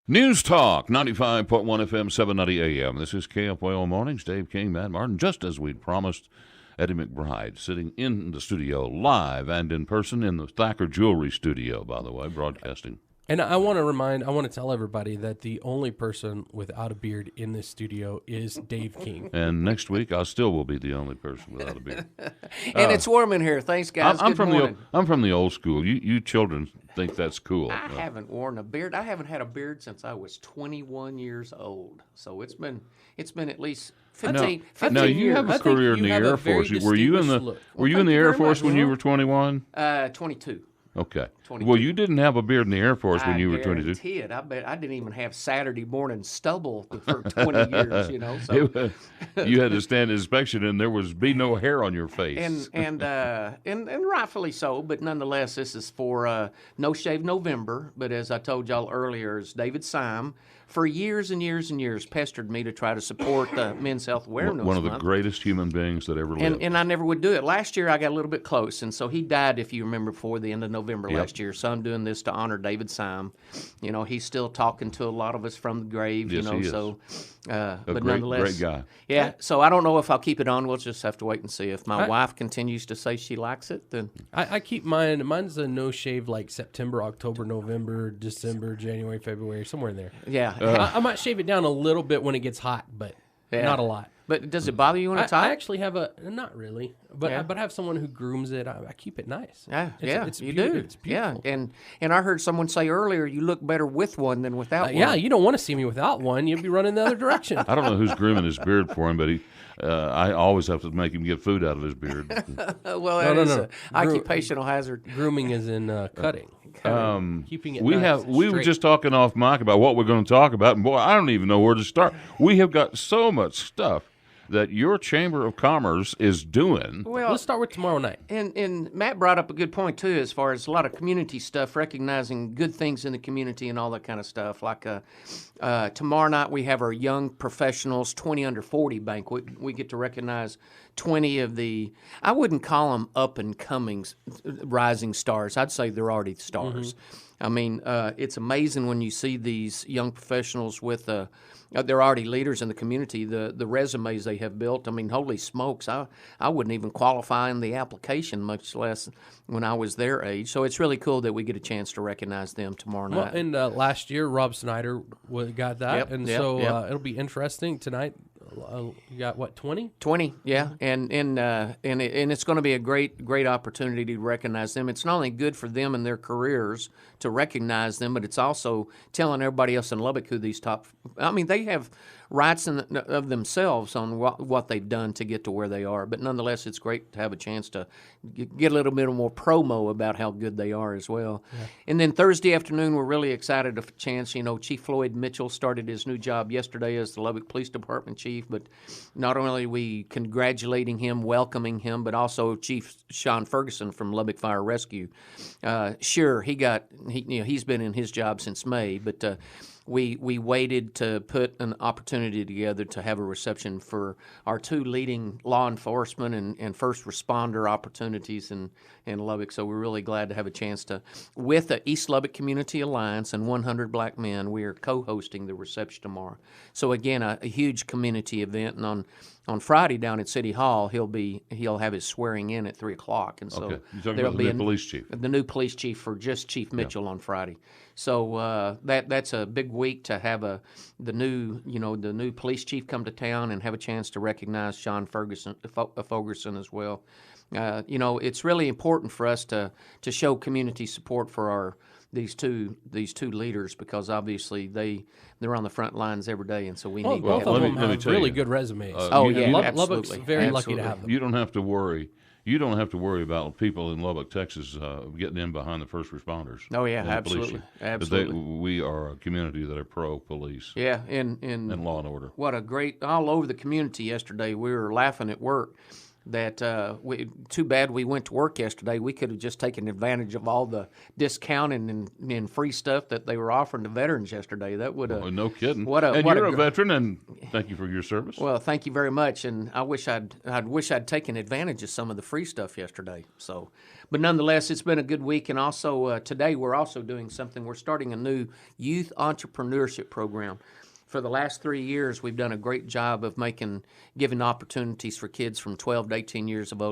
News Talk, 95.1 FM, 790 AM. This is KFYO Mornings. Dave King, Matt Martin. Just as we'd promised, Eddie McBride sitting in the studio live and in person in the Thacker Jewelry Studio, by the way, broadcasting. And I want to tell everybody that the only person without a beard in this studio is Dave King. And next week, I still will be the only person without a beard. And it's warm in here. Thanks, guys. I'm Good morning. I'm from the old school. You children think that's cool. I haven't worn a beard. I haven't had a beard since I was 21 years old. So it's been at least 15 no, you years. have a career in the Air Force. Were you in the Air Force when you were 21? 22. Okay. 22. Well, you didn't have a beard in the Air Force when you were 22. I bet I didn't even have Saturday morning stubble for 20 years, So. You had to stand inspection, and there was no hair on your face. And rightfully so, but nonetheless, this is for No Shave November. But as I told y'all earlier, is David Syme for years and years and years pestered me to try to support the Men's Health Awareness One of the Month. greatest human beings that ever lived. And I never would do it. Last year, I got a little bit close, and so he died, if you remember, before the end of November last year. So I'm doing this to honor David Syme. He's still talking to a lot of us from the grave. Yes, he is. So, but great, nonetheless, great guy. Yeah. So I don't know if I'll keep it on. We'll just have to wait and see. If my wife continues to say she likes it, then I keep mine. Mine's a no shave like September, October, November, December, January, February, somewhere in there. Yeah. I might shave it down a little bit when it gets hot, but not a lot. But does it bother you when it's hot? I actually have not really, but I have someone who grooms it. I keep it nice. It's you do. It's beautiful. Yeah, and I heard someone say earlier, you look better with one than without one. Yeah, you don't want to see me without one. You'll be running the other direction. I don't know who's grooming his beard for him, but I always have to make him get food out of his beard. Well, that is an occupational hazard. Grooming is in cutting. Keeping it We were just talking off mic about what we're going to talk about, and boy, I don't even know where to start. We have got so much stuff that your Chamber of Commerce is doing. Well, let's start with tomorrow night. And Matt brought up a good point, too, as far as a lot of community stuff, recognizing good things in the community and all that kind of stuff. Like tomorrow night we have our Young Professionals 20 Under 40 banquet. We get to recognize 20 of the, I wouldn't call them up-and-coming rising stars. I'd say they're already stars. Mm-hmm. I mean, it's amazing when you see these young professionals with they're already leaders in the community, the resumes they have built. I mean, holy smokes, I wouldn't even qualify in the application, much less when I was their age. So it's really cool that we get a chance to recognize them tomorrow night. Well, and last year, Rob Snyder got that, so it'll be interesting tonight. You got what, 20? 20, yeah, and it's going to be a great opportunity to recognize them. It's not only good for them and their careers to recognize them, but it's also telling everybody else in Lubbock who these top. I mean, they have rights of themselves on what they've done to get to where they are. But nonetheless, it's great to have a chance to get a little bit more promo about how good they are as well. Yeah. And then Thursday afternoon, we're really excited of a chance. Chief Floyd Mitchell started his new job yesterday as the Lubbock Police Department chief. But not only are we congratulating him, welcoming him, but also Chief Sean Ferguson from Lubbock Fire Rescue. He's been in his job since May, but we waited to put an opportunity together to have a reception for our two leading law enforcement and first responder opportunities in Lubbock. So we're really glad to have a chance to, with the East Lubbock Community Alliance and 100 Black Men, we are co-hosting the reception tomorrow. So again, a huge community event, and on Friday down at City Hall, he'll have his swearing in at 3:00, and so there'll be the new police chief. The new police chief for just Chief Mitchell on Friday. So that's a big week to have the new police chief come to town and have a chance to recognize Sean Ferguson as well. It's really important for us to show community support for these two leaders, because obviously they're on the front lines every day, and so we need. Both of them have really good resumes. Lubbock's very lucky to have them. You don't have to worry. You don't have to worry about people in Lubbock, Texas, getting in behind the first responders. Oh yeah, absolutely. We are a community that are pro-police. Yeah, and law and order. What a great all over the community yesterday. We were laughing at work. that too bad we went to work yesterday. We could have just taken advantage of all the discounting and free stuff that they were offering to veterans yesterday. That would have no kidding. And you're a veteran, and thank you for your service. Well, thank you very much, and I wish I'd taken advantage of some of the free stuff yesterday. So, but nonetheless, it's been a good week, and also today we're also doing something. We're starting a new youth entrepreneurship program. For the last 3 years, we've done a great job of giving opportunities for kids from 12 to 18 years of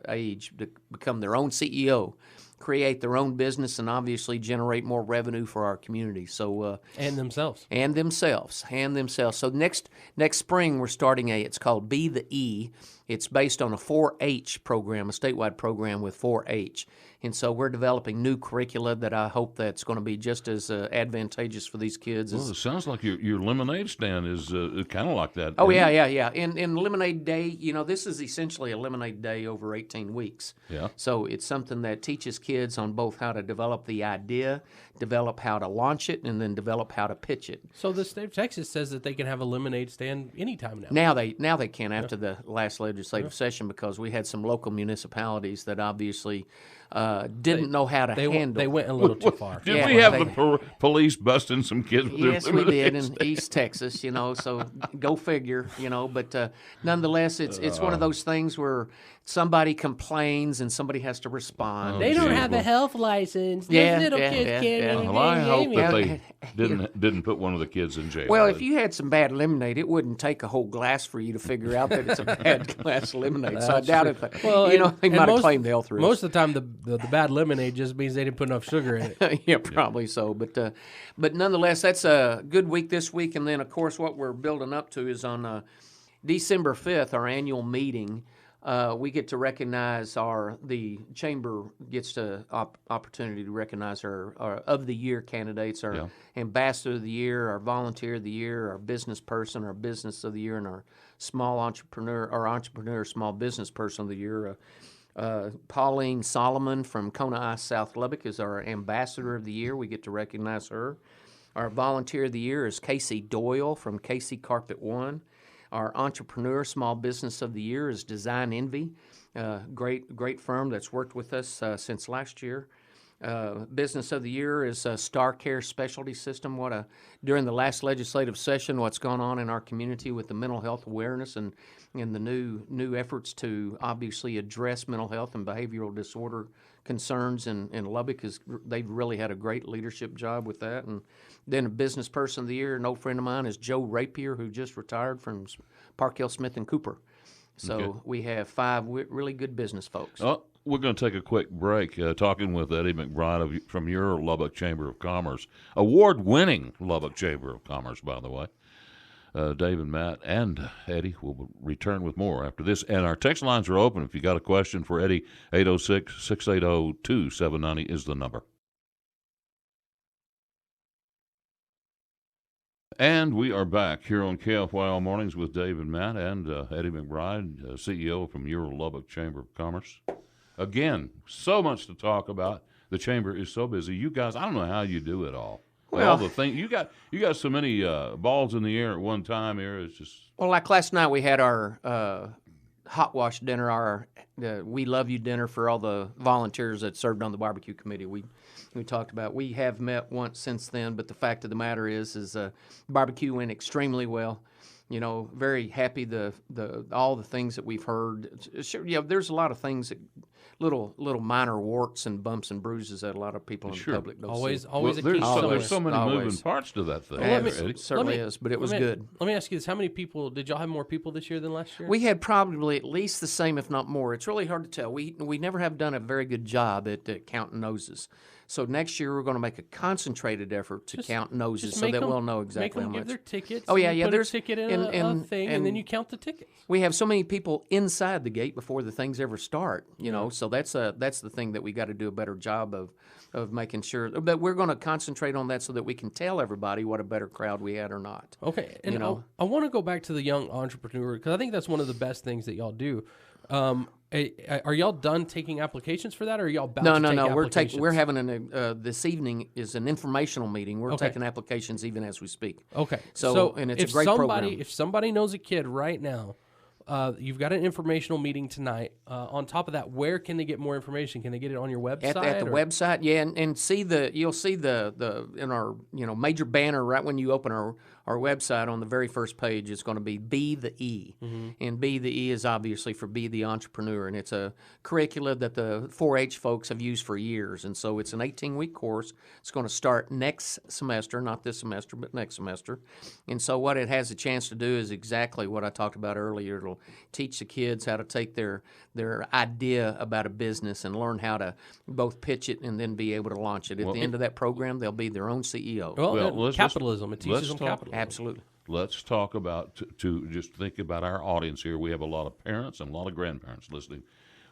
age to become their own CEO, create their own business, and obviously generate more revenue for our community. So and themselves. So next spring we're starting it's called Be the E. It's based on a 4-H program, a statewide program with 4-H. And so we're developing new curricula that I hope that's going to be just as advantageous for these kids. Well, it sounds like your lemonade stand is kind of like that. Oh, yeah. In Lemonade Day, this is essentially a Lemonade Day over 18 weeks. Yeah. So it's something that teaches kids on both how to develop the idea, develop how to launch it, and then develop how to pitch it. So the state of Texas says that they can have a lemonade stand anytime now. Now they can after the last legislative session, because we had some local municipalities that obviously didn't know how to handle. They went a little too far. Did we have the police busting some kids with Yes, their we did lemonade in East Texas, so go figure, but nonetheless, it's one of those things where somebody complains and somebody has to respond. They don't have a health license. Those little kids can't. Well, I hope that they didn't put one of the kids in jail. Well, if you had some bad lemonade, it wouldn't take a whole glass for you to figure out that it's a bad glass of lemonade. So I doubt it. They might have claimed health risk. Most of the time, the bad lemonade just means they didn't put enough sugar in it. Yeah, probably so. But nonetheless, that's a good week this week. And then, of course, what we're building up to is on December 5th, our annual meeting. We get to recognize the chamber gets to opportunity to recognize our of the year candidates, our ambassador of the year, our volunteer of the year, our business person, our business of the year, and our entrepreneur small business person of the year. Pauline Solomon from Kona Ice South Lubbock is our ambassador of the year. We get to recognize her. Our volunteer of the year is Casey Doyle from Casey Carpet One. Our entrepreneur small business of the year is Design Envy, great firm that's worked with us since last year. Business of the year is Star Care Specialty System. During the last legislative session, what's gone on in our community with the mental health awareness and the new efforts to obviously address mental health and behavioral disorder concerns in Lubbock, they've really had a great leadership job with that. And then a business person of the year, an old friend of mine, is Joe Rapier, who just retired from Park Hill Smith and Cooper. So we have 5 really good business folks. We're going to take a quick break talking with Eddie McBride from your Lubbock Chamber of Commerce, award-winning Lubbock Chamber of Commerce, by the way. Dave and Matt and Eddie will return with more after this. And our text lines are open. If you got a question for Eddie, 806-680-2790 is the number. And we are back here on KFYO Mornings with Dave and Matt and Eddie McBride, CEO from your Lubbock Chamber of Commerce. Again, so much to talk about. The chamber is so busy. You guys, I don't know how you do it all. Well, all the things you got so many balls in the air at one time here. It's just like last night we had our hot wash dinner, our We Love You dinner for all the volunteers that served on the barbecue committee. We talked about. We have met once since then, but the fact of the matter is barbecue went extremely well. Very happy all the things that we've heard. Sure, there's a lot of things that little minor warts and bumps and bruises that a lot of people in the public don't see. Always a key. There's so many moving parts to that thing. It certainly is, but it was good. Let me ask you this: how many people did y'all have more people this year than last year? We had probably at least the same, if not more. It's really hard to tell. We never have done a very good job at counting noses. So next year we're going to make a concentrated effort to count noses so that we'll know exactly how much. Make them give their tickets. Oh yeah. There's a ticket in a thing, and then you count the tickets. We have so many people inside the gate before the things ever start. So that's the thing that we got to do a better job of making sure. But we're going to concentrate on that so that we can tell everybody what a better crowd we had or not. Okay, and I want to go back to the young entrepreneur because I think that's one of the best things that y'all do. Are y'all done taking applications for that, or are y'all about to take applications? We're having this evening is an informational meeting. We're taking applications even as we speak. Okay. So and it's a great program. If somebody knows a kid right now You've got an informational meeting tonight. On top of that, where can they get more information? Can they get it on your website? At the website, yeah, and you'll see the in our major banner right when you open our website on the very first page. It's going to be Be the E, and Be the E is obviously for Be the Entrepreneur, and it's a curricula that the 4-H folks have used for years, and so it's an 18-week course. It's going to start next semester, not this semester, but next semester, and so what it has a chance to do is exactly what I talked about earlier. It'll teach the kids how to take their idea about a business and learn how to both pitch it and then be able to launch it. At the end of that program, they'll be their own CEO. Well, capitalism. It teaches them capitalism. Absolutely. Let's talk about, to just think about our audience here. We have a lot of parents and a lot of grandparents listening.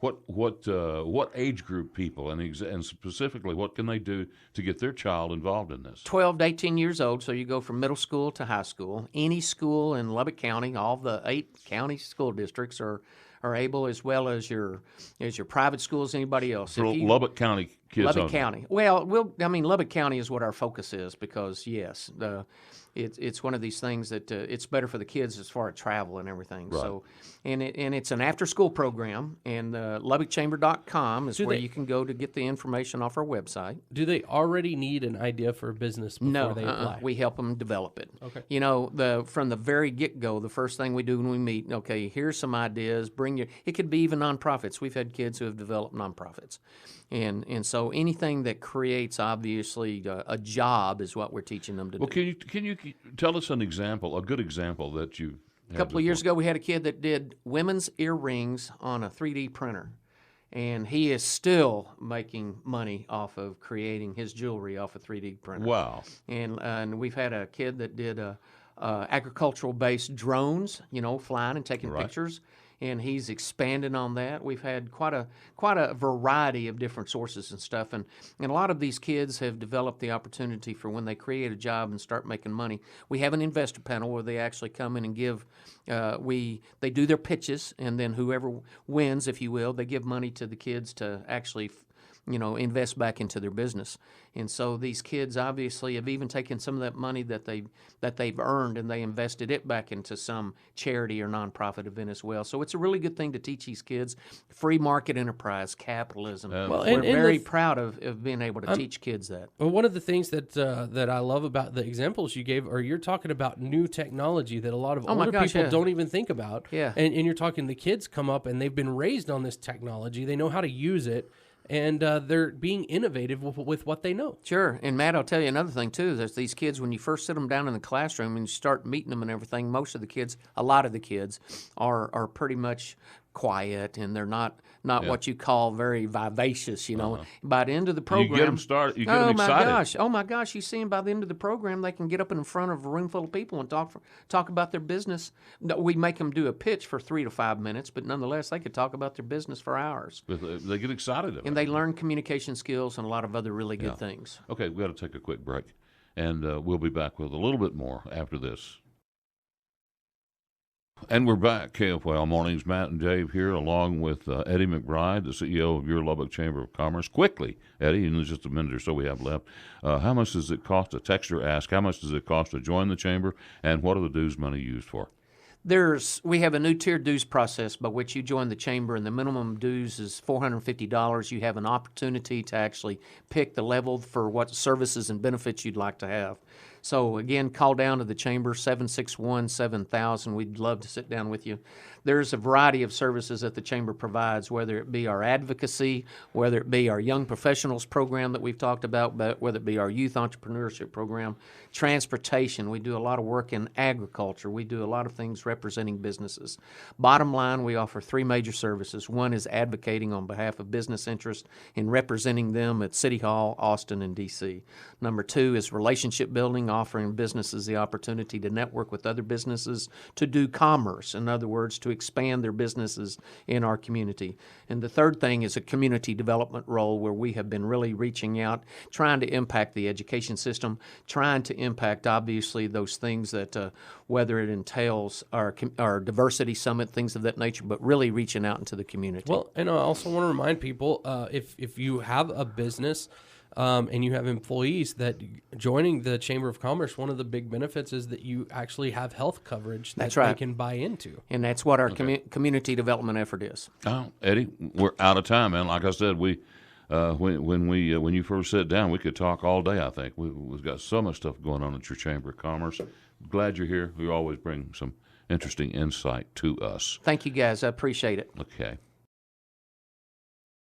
What age group people, and specifically, what can they do to get their child involved in this? 12 to 18 years old, so you go from middle school to high school. Any school in Lubbock County, all the 8 county school districts are able, as well as your private schools, anybody else. For Lubbock County kids Lubbock only. County. Well, Lubbock County is what our focus is because, yes, it's one of these things that it's better for the kids as far as travel and everything. Right. So, and it's an after-school program, and lubbockchamber.com is where you can go to get the information off our website. Do they already need an idea for a business before they apply? We help them develop it. Okay. From the very get-go, the first thing we do when we meet, okay, here's some ideas. It could be even nonprofits. We've had kids who have developed nonprofits. And so anything that creates, obviously, a job is what we're teaching them to do. Well, can you tell us an example, a good example that you had A couple of years ago, we had a kid that did women's earrings on a 3D printer. And he is still making money off of creating his jewelry off a 3D printer. Wow. And we've had a kid that did agricultural-based drones, flying and taking pictures. And he's expanded on that. We've had quite a variety of different sources and stuff, and a lot of these kids have developed the opportunity for when they create a job and start making money. We have an investor panel where they actually come in and give. They do their pitches, and then whoever wins, if you will, they give money to the kids to actually invest back into their business. And so these kids obviously have even taken some of that money that they've earned and they invested it back into some charity or nonprofit event as well. So it's a really good thing to teach these kids free market enterprise, capitalism. We're very proud of being able to teach kids that. Well, one of the things that I love about the examples you gave, or you're talking about new technology that a lot of older people don't even think about. Yeah. And you're talking the kids come up and they've been raised on this technology. They know how to use it. And they're being innovative with what they know. Sure. And, Matt, I'll tell you another thing, too. There's these kids, when you first sit them down in the classroom and you start meeting them and everything, a lot of the kids are pretty much quiet, and they're not what you call very vivacious, By the end of the program... You get them started, you get them excited. Oh, my gosh, you see them by the end of the program, they can get up in front of a room full of people and talk about their business. We make them do a pitch for 3 to 5 minutes, but nonetheless, they could talk about their business for hours. They get excited about it. And they learn communication skills and a lot of other really good things. Okay, we've got to take a quick break, and we'll be back with a little bit more after this. And we're back, KFYO Mornings. Matt and Dave here, along with Eddie McBride, the CEO of your Lubbock Chamber of Commerce. Quickly, Eddie, in just a minute or so we have left, how much does it cost? A texter ask, how much does it cost to join the chamber, and what are the dues money used for? We have a new tiered dues process by which you join the chamber, and the minimum dues is $450. You have an opportunity to actually pick the level for what services and benefits you'd like to have. So, again, call down to the chamber, 761-7000. We'd love to sit down with you. There's a variety of services that the chamber provides, whether it be our advocacy, whether it be our young professionals program that we've talked about, but whether it be our youth entrepreneurship program, transportation. We do a lot of work in agriculture. We do a lot of things representing businesses. Bottom line, we offer 3 major services. One is advocating on behalf of business interests and representing them at City Hall, Austin, and D.C. Number 2 is relationship building, offering businesses the opportunity to network with other businesses to do commerce. In other words, to expand their businesses in our community. And the third thing is a community development role where we have been really reaching out, trying to impact the education system, trying to impact, obviously, those things that, whether it entails our diversity summit, things of that nature, but really reaching out into the community. Well, and I also want to remind people, if you have a business, and you have employees that joining the Chamber of Commerce, one of the big benefits is that you actually have health coverage that they can buy into. And that's what our community development effort is. Oh, Eddie, we're out of time, man. Like I said, when you first sat down, we could talk all day. I think we've got so much stuff going on at your Chamber of Commerce. Glad you're here. You always bring some interesting insight to us. Thank you, guys. I appreciate it. Okay.